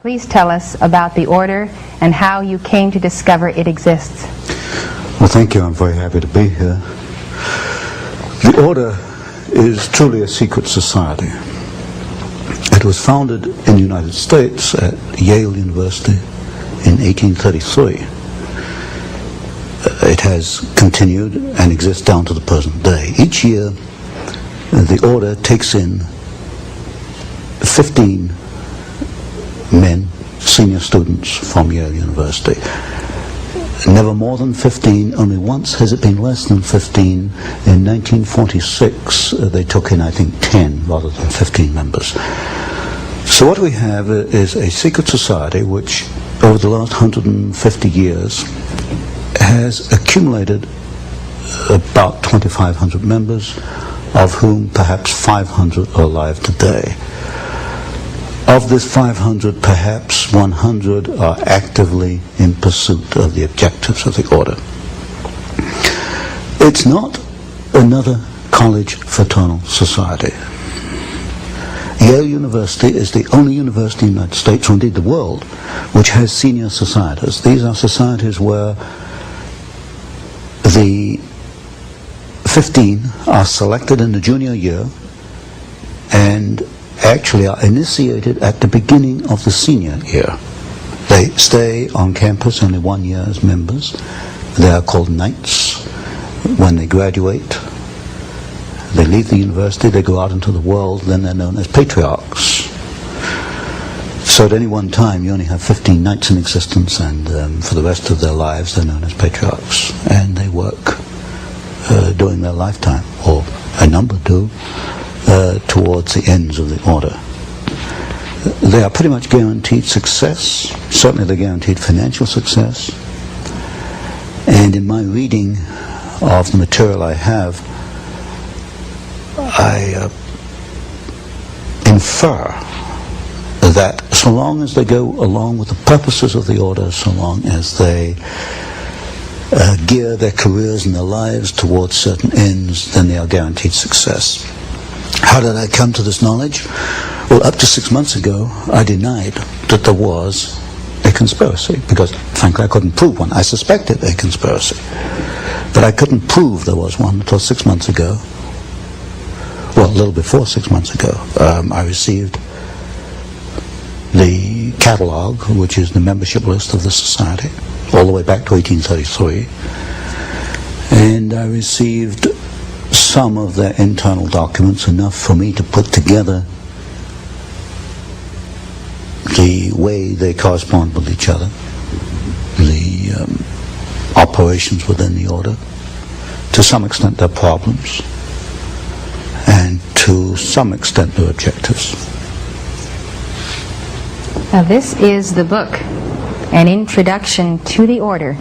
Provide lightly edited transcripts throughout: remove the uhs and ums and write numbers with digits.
Please tell us about the order and how you came to discover it exists. Well, thank you. I'm very happy to be here. The order is truly a secret society. It was founded in the United States at Yale University in 1833. It has continued and exists down to the present day. Each year, the order takes in 15 men, senior students from Yale University. Never more than 15, only once has it been less than 15. In 1946, they took in, I think, 10 rather than 15 members. So what we have is a secret society which, over the last 150 years, has accumulated about 2,500 members, of whom perhaps 500 are alive today. Of this 500, perhaps 100 are actively in pursuit of the objectives of the order. It's not another college fraternal society. Yale University is the only university in the United States, or indeed the world, which has senior societies. These are societies where the 15 are selected in the junior year and actually are initiated at the beginning of the senior year. They stay on campus only 1 year as members. They are called knights. When they graduate, they leave the university, they go out into the world, then they're known as patriarchs. So at any one time you only have 15 knights in existence, and for the rest of their lives they're known as patriarchs, and they work during their lifetime, or a number do, towards the ends of the order. They are pretty much guaranteed success. Certainly they're guaranteed financial success. And in my reading of the material I have, I infer that so long as they go along with the purposes of the order, so long as they gear their careers and their lives towards certain ends, then they are guaranteed success. How did I come to this knowledge? Well, up to 6 months ago, I denied that there was a conspiracy, because frankly I couldn't prove one. I suspected a conspiracy, but I couldn't prove there was one until 6 months ago. Well, a little before 6 months ago, I received the catalog, which is the membership list of the society, all the way back to 1833, and I received some of their internal documents, enough for me to put together the way they correspond with each other, the operations within the order, to some extent their problems, and to some extent their objectives. Now this is the book, An Introduction to the Order,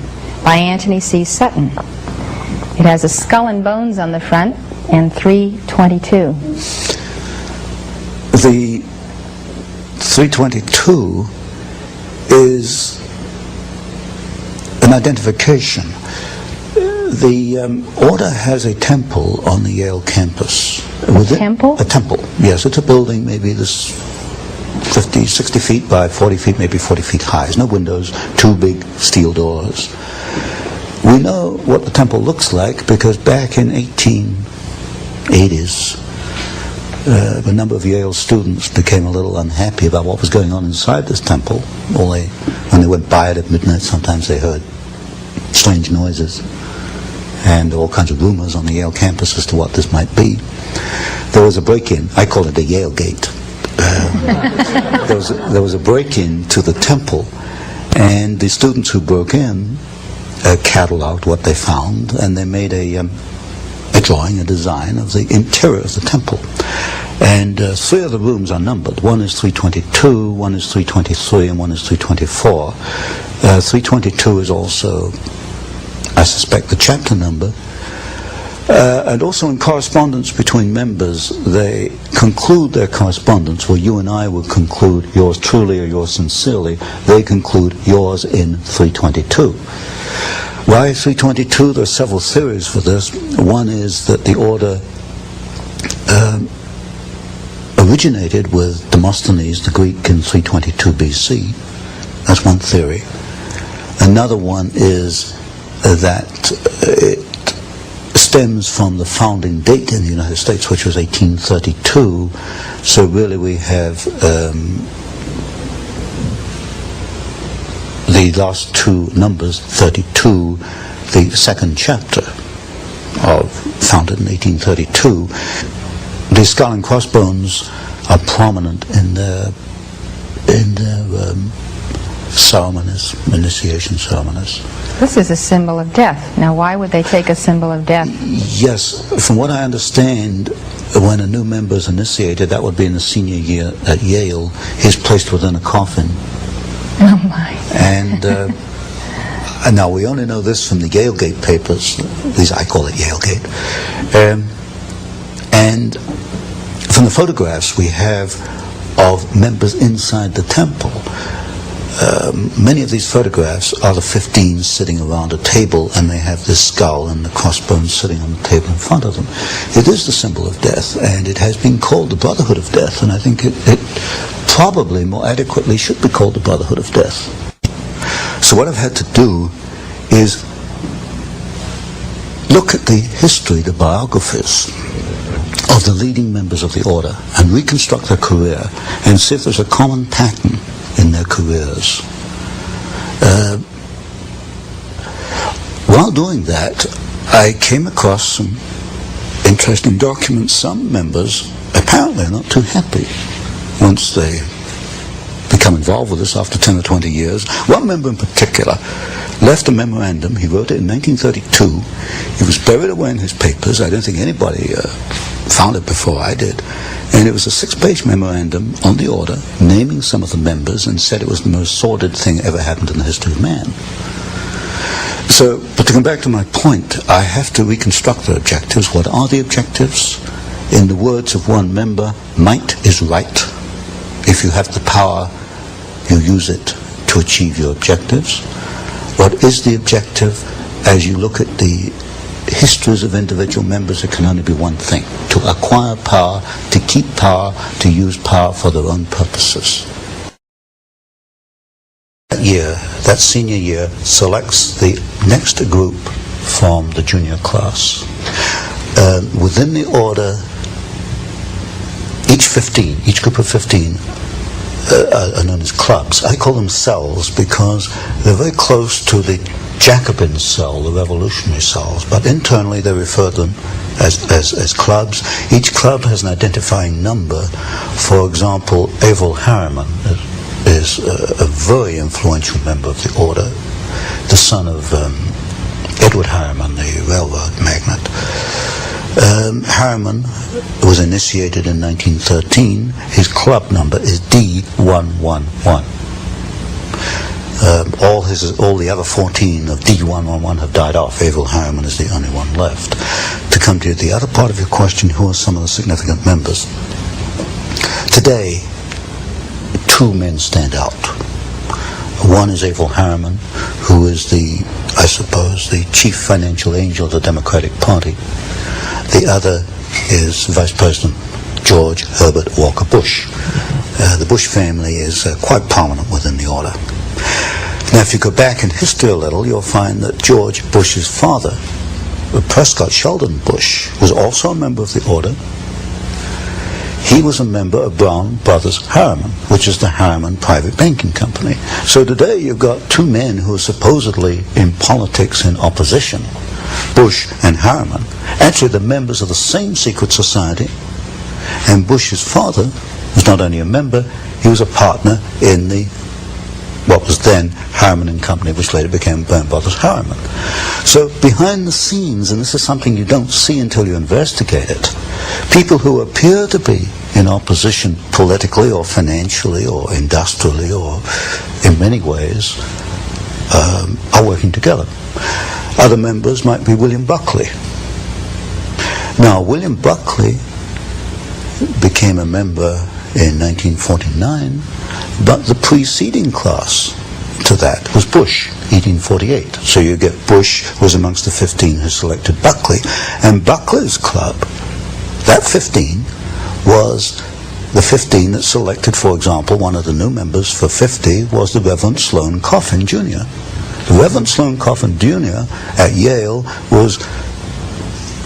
by Antony C. Sutton. It has a skull and bones on the front and 322. The 322 is an identification. The order has a temple on the Yale campus. A temple? A temple, yes. It's a building maybe this 50, 60 feet by 40 feet, maybe 40 feet high. There's no windows, 2 big steel doors. We know what the temple looks like because back in 1880s, a number of Yale students became a little unhappy about what was going on inside this temple. When they went by it at midnight, sometimes they heard strange noises and all kinds of rumors on the Yale campus as to what this might be. There was a break-in. I call it the Yale-gate. There was a break-in to the temple, and the students who broke in cataloged what they found, and they made a drawing, a design of the interior of the temple. And 3 of the rooms are numbered. One is 322, one is 323, and one is 324. 322 is also, I suspect, the chapter number. And also in correspondence between members, they conclude their correspondence where you and I would conclude yours truly or yours sincerely. They conclude yours in 322. Why 322? There are several theories for this. One is that the order originated with Demosthenes the Greek in 322 BC. That's one theory. Another one is that it stems from the founding date in the United States, which was 1832. So really we have the last two numbers, 32, the second chapter, founded in 1832. The skull and crossbones are prominent in their ceremonies, initiation ceremonies. This is a symbol of death. Now, why would they take a symbol of death? Yes, from what I understand, when a new member is initiated, that would be in the senior year at Yale, he's placed within a coffin. Oh my. And now we only know this from the Yale-gate papers. These, I call it Yale-gate. And from the photographs we have of members inside the temple, many of these photographs are the 15 sitting around a table, and they have this skull and the crossbones sitting on the table in front of them. It is the symbol of death, and it has been called the Brotherhood of Death, and I think it probably more adequately should be called the Brotherhood of Death. So what I've had to do is look at the history, the biographies of the leading members of the order, and reconstruct their career, and see if there's a common pattern in their careers. While doing that, I came across some interesting documents. Some members apparently are not too happy once they become involved with this after 10 or 20 years. One member in particular left a memorandum. He wrote it in 1932. It was buried away in his papers. I don't think anybody found it before I did. And it was a 6-page memorandum on the order, naming some of the members, and said it was the most sordid thing ever happened in the history of man. So, but to come back to my point, I have to reconstruct the objectives. What are the objectives? In the words of one member, might is right. If you have the power, you use it to achieve your objectives. What is the objective? As you look at the histories of individual members, it can only be one thing: to acquire power, to keep power, to use power for their own purposes. That year, that senior year, selects the next group from the junior class. Within the order, each group of 15 are known as clubs. I call them cells because they're very close to the Jacobin cell, the revolutionary cells, but internally they refer to them as clubs. Each club has an identifying number. For example, Averell Harriman is a very influential member of the order, the son of Edward Harriman, the railroad magnate. Harriman was initiated in 1913. His club number is D111. All the other 14 of D111 have died off. Averell Harriman is the only one left. To come to the other part of your question, who are some of the significant members? Today, 2 men stand out. One is Averell Harriman, who is I suppose, the chief financial angel of the Democratic Party. The other is Vice President George Herbert Walker Bush. The Bush family is quite prominent within the order. Now, if you go back in history a little, you'll find that George Bush's father, Prescott Sheldon Bush, was also a member of the order. He was a member of Brown Brothers Harriman, which is the Harriman private banking company. So today you've got 2 men who are supposedly in politics in opposition, Bush and Harriman, actually the members of the same secret society. And Bush's father was not only a member, he was a partner in what was then Harriman and Company, which later became Brown Brothers Harriman. So behind the scenes, and this is something you don't see until you investigate it, people who appear to be in opposition politically or financially or industrially or in many ways are working together. Other members might be William Buckley. Now, William Buckley became a member in 1949, but the preceding class to that was Bush, 1848. So you get Bush was amongst the 15 who selected Buckley, and Buckley's club, that 15, was the 15 that selected, for example, one of the new members for 50 was the Reverend Sloane Coffin Jr. The Reverend Sloane Coffin Jr. at Yale was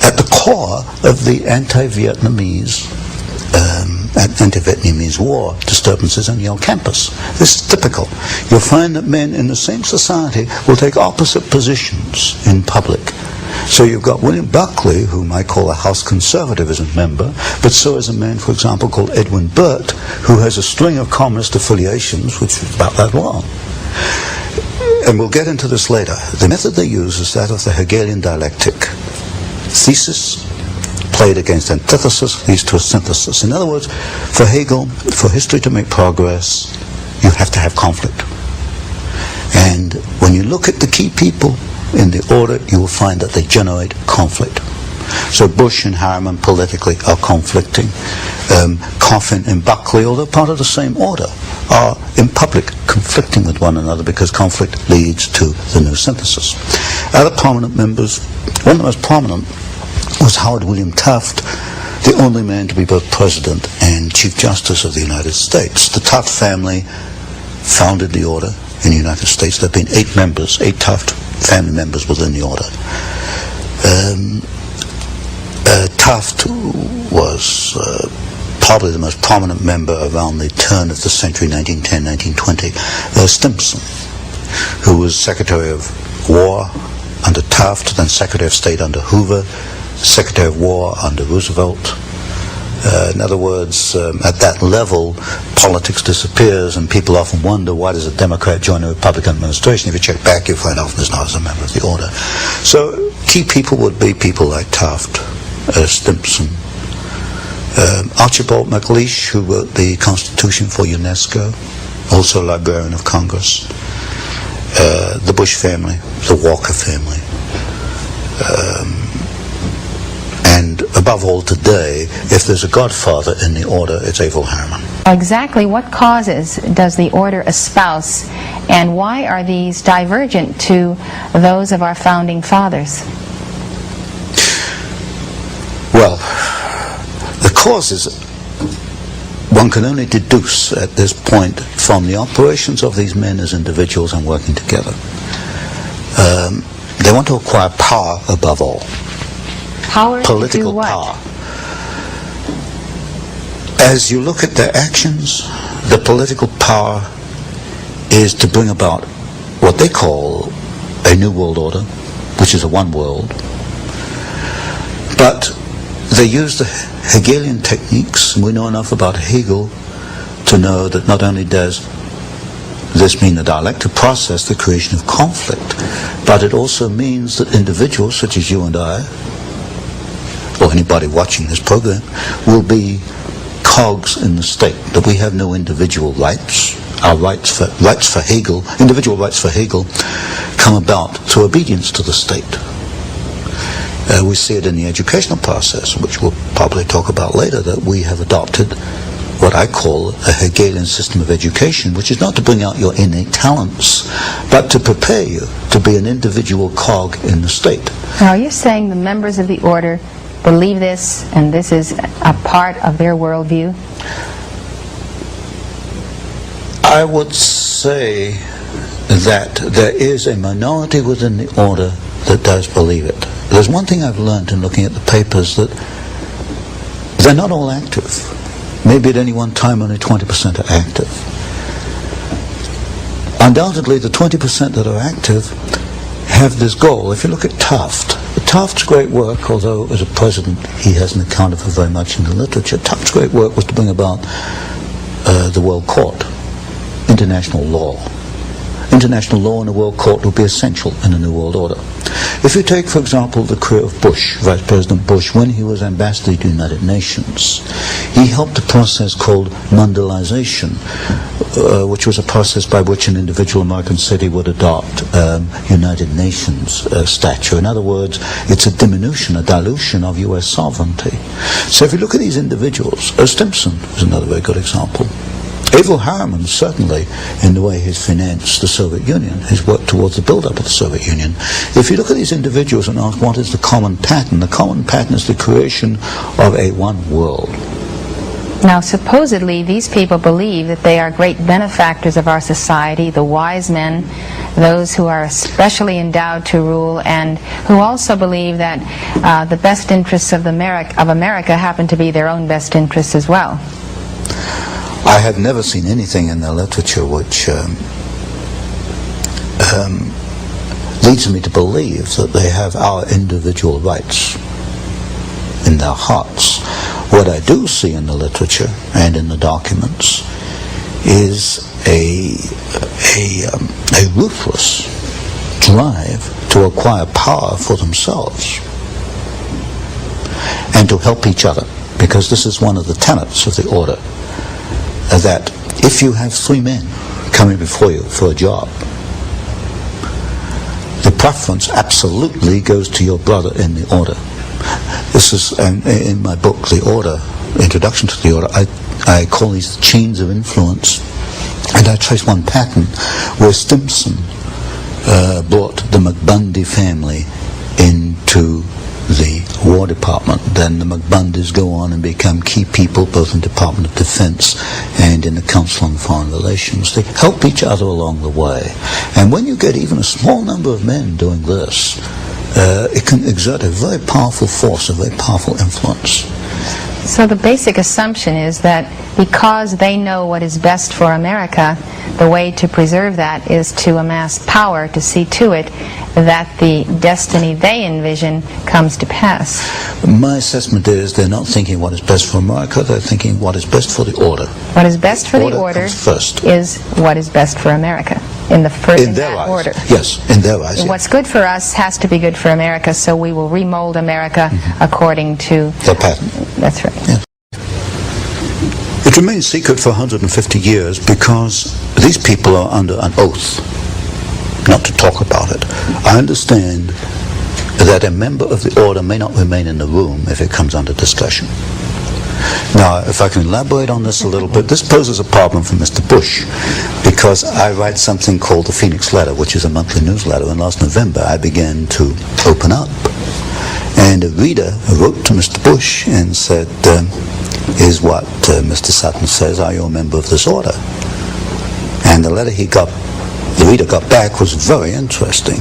at the core of the anti-Vietnamese war disturbances on Yale campus. This is typical. You'll find that men in the same society will take opposite positions in public. So you've got William Buckley, whom I call a House Conservatism member, but so is a man, for example, called Edwin Burt, who has a string of communist affiliations, which is about that long. And we'll get into this later. The method they use is that of the Hegelian dialectic. Thesis played against antithesis leads to a synthesis. In other words, for Hegel, for history to make progress, you have to have conflict. And when you look at the key people in the order, you will find that they generate conflict. So Bush and Harriman politically are conflicting. Coffin and Buckley, although part of the same order, are in public conflicting with one another because conflict leads to the new synthesis. Other prominent members, one of the most prominent was Howard William Taft, the only man to be both President and Chief Justice of the United States. The Taft family founded the order in the United States. There have been 8 members, 8 Taft family members within the order. Taft was probably the most prominent member around the turn of the century, 1910, 1920. Stimson, who was Secretary of War under Taft, then Secretary of State under Hoover, Secretary of War under Roosevelt. In other words, at that level, politics disappears, and people often wonder, why does a Democrat join a Republican administration? If you check back, you find often is not as a member of the order. So key people would be people like Taft, Stimson, Archibald MacLeish, who wrote the Constitution for UNESCO, also Librarian of Congress, the Bush family, the Walker family, and above all today, if there's a godfather in the order, it's Averell Harriman. Exactly what causes does the order espouse, and why are these divergent to those of our founding fathers? Well, the causes one can only deduce at this point from the operations of these men as individuals and working together. They want to acquire power above all. Power Political to do what? Power. As you look at their actions, the political power is to bring about what they call a new world order, which is a one world. But they use the Hegelian techniques, and we know enough about Hegel to know that not only does this mean the dialectic process, the creation of conflict, but it also means that individuals such as you and I, or anybody watching this program, will be cogs in the state, that we have no individual rights. Our rights for Hegel, individual rights for Hegel, come about through obedience to the state. We see it in the educational process, which we'll probably talk about later, that we have adopted what I call a Hegelian system of education, which is not to bring out your innate talents, but to prepare you to be an individual cog in the state. Now, are you saying the members of the order believe this, and this is a part of their worldview? I would say that there is a minority within the order that does believe it. There's one thing I've learned in looking at the papers, that they're not all active. Maybe at any one time only 20% are active. Undoubtedly, the 20% that are active have this goal. If you look at Taft's great work, although as a president he hasn't accounted for very much in the literature, Taft's great work was to bring about the world court, international law. International law in a world court will be essential in a new world order. If you take, for example, the career of Bush, Vice President Bush, when he was ambassador to the United Nations, he helped a process called mondialization, which was a process by which an individual American city would adopt United Nations stature. In other words, it's a diminution, a dilution of U.S. sovereignty. So if you look at these individuals, Stimson is another very good example. Averell Harriman, certainly, in the way he's financed the Soviet Union, his work towards the build-up of the Soviet Union. If you look at these individuals and ask what is the common pattern is the creation of a one world. Now, supposedly, these people believe that they are great benefactors of our society, the wise men, those who are especially endowed to rule, and who also believe that the best interests of America happen to be their own best interests as well. I have never seen anything in their literature which leads me to believe that they have our individual rights in their hearts. What I do see in the literature and in the documents is a ruthless drive to acquire power for themselves and to help each other, because this is one of the tenets of the order, that if you have 3 men coming before you for a job, the preference absolutely goes to your brother in the order. This is, in my book, The Order, Introduction to the Order, I call these chains of influence, and I trace one pattern where Stimson brought the McBundy family into the War Department. Then the McBundys go on and become key people both in Department of Defense and in the Council on Foreign Relations. They help each other along the way. And when you get even a small number of men doing this, it can exert a very powerful force, a very powerful influence. So the basic assumption is that because they know what is best for America, the way to preserve that is to amass power to see to it that the destiny they envision comes to pass. My assessment is they're not thinking what is best for America, they're thinking what is best for the order. What is best for the order first. Is what is best for America in their eyes. Order. Yes, in their eyes. What's good for us has to be good for America, so we will remold America according to their pattern. That's right. Yes. It remains secret for 150 years because these people are under an oath not to talk about it. I understand that a member of the order may not remain in the room if it comes under discussion. Now, if I can elaborate on this a little bit, this poses a problem for Mr. Bush, because I write something called the Phoenix Letter, which is a monthly newsletter, and last November I began to open up. And a reader wrote to Mr. Bush and said, is what Mr. Sutton says, are you a member of this order? And the letter the reader got back was very interesting.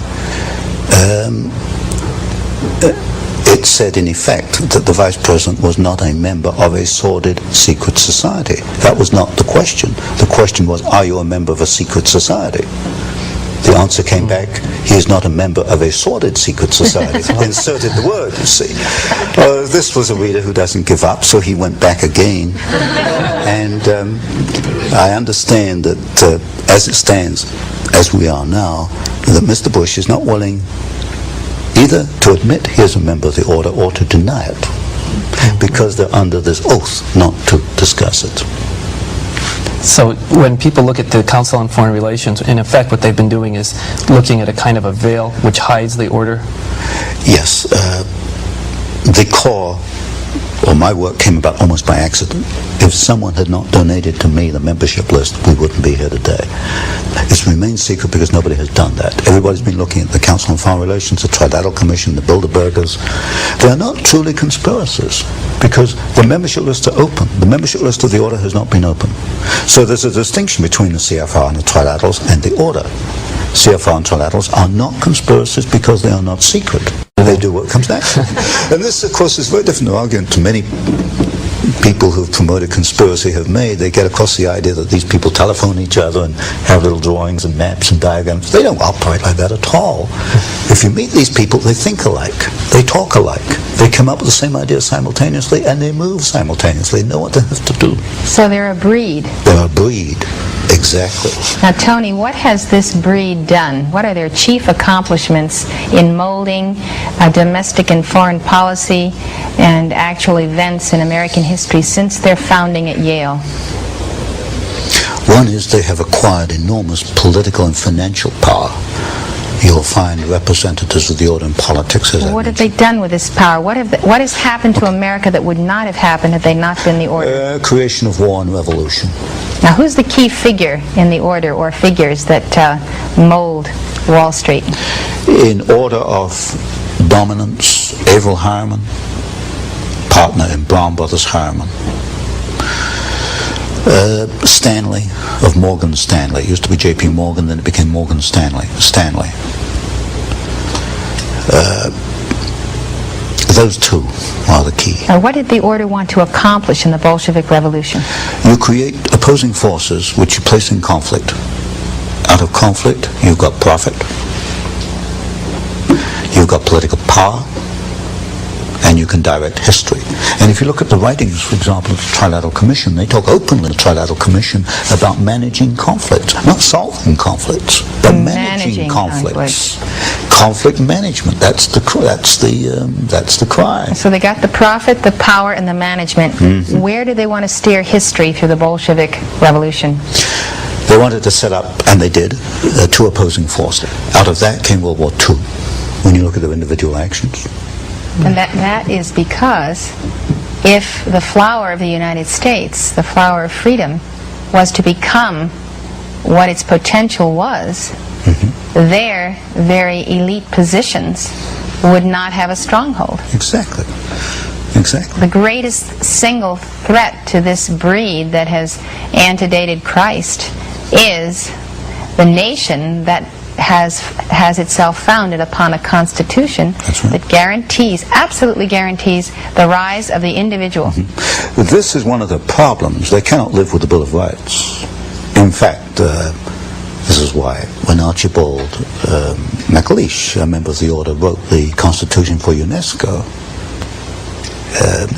It said, in effect, that the Vice President was not a member of a sordid secret society. That was not the question. The question was, are you a member of a secret society? The answer came back, he is not a member of a sordid secret society. Inserted the word, you see. This was a reader who doesn't give up, so he went back again. And I understand that as it stands, as we are now, that Mr. Bush is not willing either to admit he is a member of the order or to deny it, because they're under this oath not to discuss it. So when people look at the Council on Foreign Relations, in effect what they've been doing is looking at a kind of a veil which hides the order? Yes. The core, or my work, came about almost by accident. If someone had not donated to me the membership list, we wouldn't be here today. It's remained secret because nobody has done that. Everybody's been looking at the Council on Foreign Relations, the Trilateral Commission, the Bilderbergers. They're not truly conspiracies because the membership lists are open. The membership list of the order has not been open. So there's a distinction between the CFR and the Trilaterals and the order. CFR and Trilaterals are not conspiracies because they are not secret. They do what comes next. And this, of course, is very different argument to many people who've promoted conspiracy have made. They get across the idea that these people telephone each other and have little drawings and maps and diagrams. They don't operate like that at all. If you meet these people, they think alike. They talk alike. They come up with the same ideas simultaneously, and they move simultaneously. They know what they have to do. So they're a breed. They're a breed. Exactly. Now, Tony, what has this breed done? What are their chief accomplishments in molding domestic and foreign policy and actual events in American history since their founding at Yale? One is they have acquired enormous political and financial power. You'll find representatives of the order in politics. What have they done with this power? What has happened to America that would not have happened had they not been the order? Creation of war and revolution. Now, who's the key figure in the order, or figures that mold Wall Street? In order of dominance, Averell Harriman, partner in Brown Brothers Harriman. Stanley of Morgan Stanley. It used to be J.P. Morgan, then it became Morgan Stanley. Those two are the key. What did the order want to accomplish in the Bolshevik Revolution? You create opposing forces which you place in conflict. Out of conflict, you've got profit, you've got political power, and you can direct history. And if you look at the writings, for example, of the Trilateral Commission, they talk openly in the Trilateral Commission about managing conflict, not solving conflicts, but managing conflicts. Conflict management, that's the cry. So they got the profit, the power, and the management. Mm-hmm. Where do they want to steer history through the Bolshevik Revolution? They wanted to set up, and they did, two opposing forces. Out of that came World War II, when you look at their individual actions. And that is because if the flower of the United States, the flower of freedom, was to become what its potential was, their very elite positions would not have a stronghold. Exactly. The greatest single threat to this breed that has antedated Christ is the nation that has itself founded upon a constitution that absolutely guarantees the rise of the individual. This is one of the problems. They cannot live with the Bill of Rights. In fact, this is why when Archibald MacLeish, a member of the order, wrote the Constitution for UNESCO,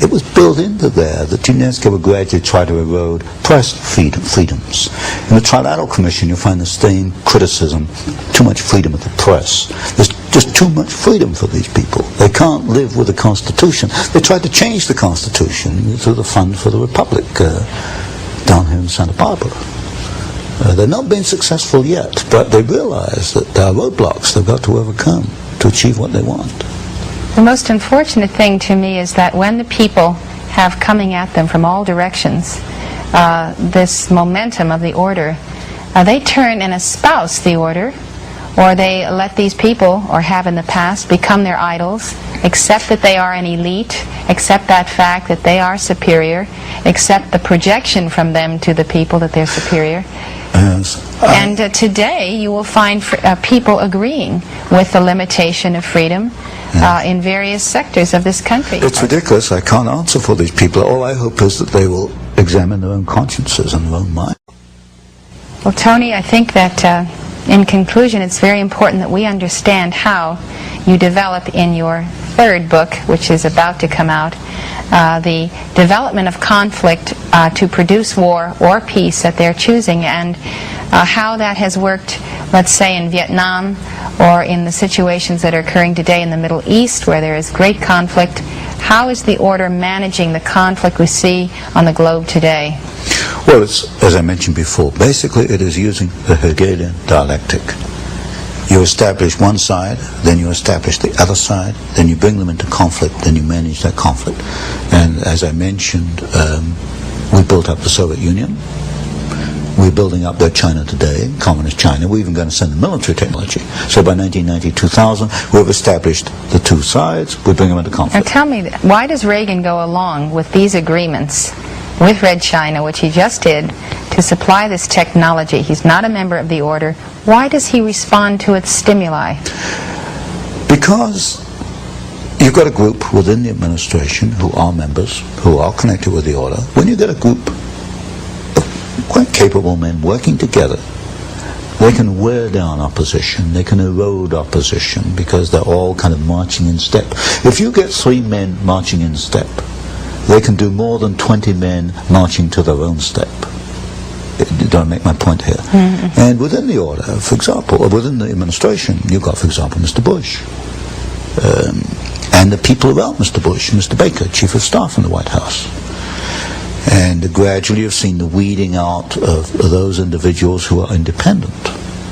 it was built into there that UNESCO would gradually try to erode press freedoms. In the Trilateral Commission, you'll find the same criticism: too much freedom of the press. There's just too much freedom for these people. They can't live with the Constitution. They tried to change the Constitution through the Fund for the Republic down here in Santa Barbara. They're not being successful yet, but they realize that there are roadblocks they've got to overcome to achieve what they want. The most unfortunate thing to me is that when the people have coming at them from all directions this momentum of the order, they turn and espouse the order, or they let these people, or have in the past, become their idols, accept that they are an elite, accept that fact that they are superior, accept the projection from them to the people that they're superior. And today you will find people agreeing with the limitation of freedom in various sectors of this country. It's ridiculous. I can't answer for these people. All I hope is that they will examine their own consciences and their own mind. Well, Tony, I think that in conclusion, it's very important that we understand how you develop in your third book, which is about to come out, the development of conflict to produce war or peace that they're choosing, and how that has worked, let's say, in Vietnam, or in the situations that are occurring today in the Middle East, where there is great conflict. How is the order managing the conflict we see on the globe today? Well, it's, as I mentioned before, basically it is using the Hegelian dialectic. You establish one side, then you establish the other side, then you bring them into conflict, then you manage that conflict. And as I mentioned, we built up the Soviet Union. We're building up their China today, communist China. We're even going to send them military technology. So by 1990, 2000, we've established the two sides. We bring them into conflict. Now tell me, why does Reagan go along with these agreements with Red China, which he just did, to supply this technology? He's not a member of the order. Why does he respond to its stimuli? Because you've got a group within the administration who are members, who are connected with the order. When you get a group of quite capable men working together, they can wear down opposition, they can erode opposition, because they're all kind of marching in step. If you get 3 men marching in step, they can do more than 20 men marching to their own step. Don't make my point here. Mm-hmm. And within the order, for example, or within the administration, you've got, for example, Mr. Bush, and the people around Mr. Bush, Mr. Baker, Chief of Staff in the White House. And gradually you've seen the weeding out of those individuals who are independent.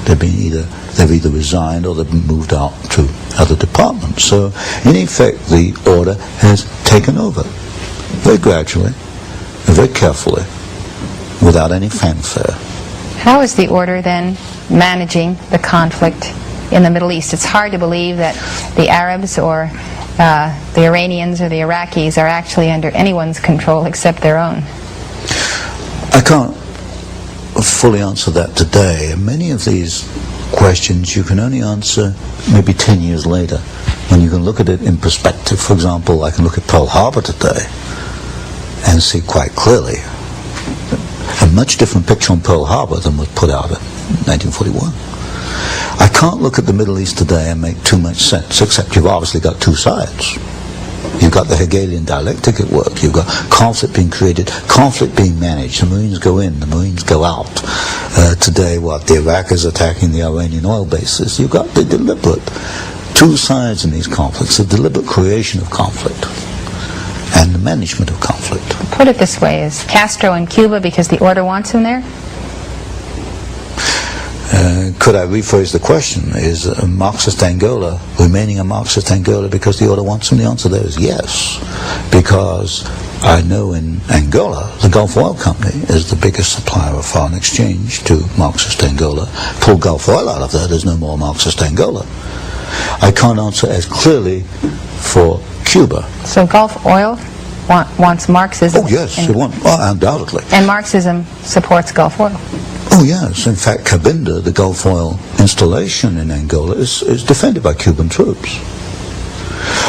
They've either resigned or they've been moved out to other departments. So in effect the order has taken over very gradually and very carefully, without any fanfare. How is the order then managing the conflict in the Middle East? It's hard to believe that the Arabs or the Iranians or the Iraqis are actually under anyone's control except their own. I can't fully answer that today. And many of these questions you can only answer maybe 10 years later, when you can look at it in perspective. For example, I can look at Pearl Harbor today and see quite clearly a much different picture on Pearl Harbor than was put out in 1941. I can't look at the Middle East today and make too much sense, except you've obviously got two sides. You've got the Hegelian dialectic at work. You've got conflict being created, conflict being managed. The Marines go in, the Marines go out. Today, the Iraq is attacking the Iranian oil bases. You've got the deliberate two sides in these conflicts, the deliberate creation of conflict and the management of conflict. Put it this way, is Castro in Cuba because the order wants him there? Could I rephrase the question? Is a Marxist Angola remaining a Marxist Angola because the order wants him? The answer there is yes. Because I know in Angola, the Gulf Oil Company is the biggest supplier of foreign exchange to Marxist Angola. Pull Gulf Oil out of there, there's no more Marxist Angola. I can't answer as clearly for Cuba. So Gulf Oil wants Marxism? Oh yes, it wants, undoubtedly. And Marxism supports Gulf Oil? Oh yes, in fact Cabinda, the Gulf Oil installation in Angola, is defended by Cuban troops.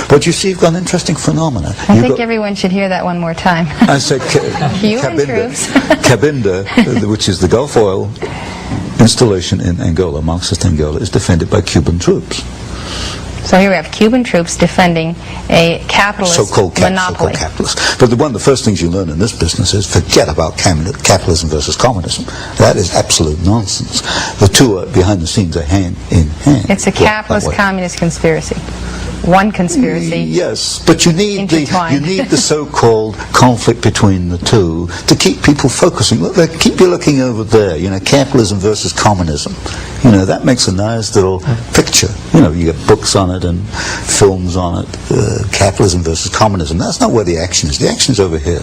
But you see, you've got an interesting phenomena. I think everyone should hear that one more time. I said Cuban troops. Cabinda, which is the Gulf Oil installation in Angola, Marxist Angola, is defended by Cuban troops. So here we have Cuban troops defending a capitalist monopoly. So-called capitalist. But one of the first things you learn in this business is forget about capitalism versus communism. That is absolute nonsense. The two are, behind the scenes, are hand in hand. It's a capitalist-communist conspiracy. One conspiracy. Yes, but you need the so-called conflict between the two to keep people focusing. Look, keep you looking over there. Capitalism versus communism. That makes a nice little picture. You get books on it and films on it. Capitalism versus communism. That's not where the action is. The action is over here.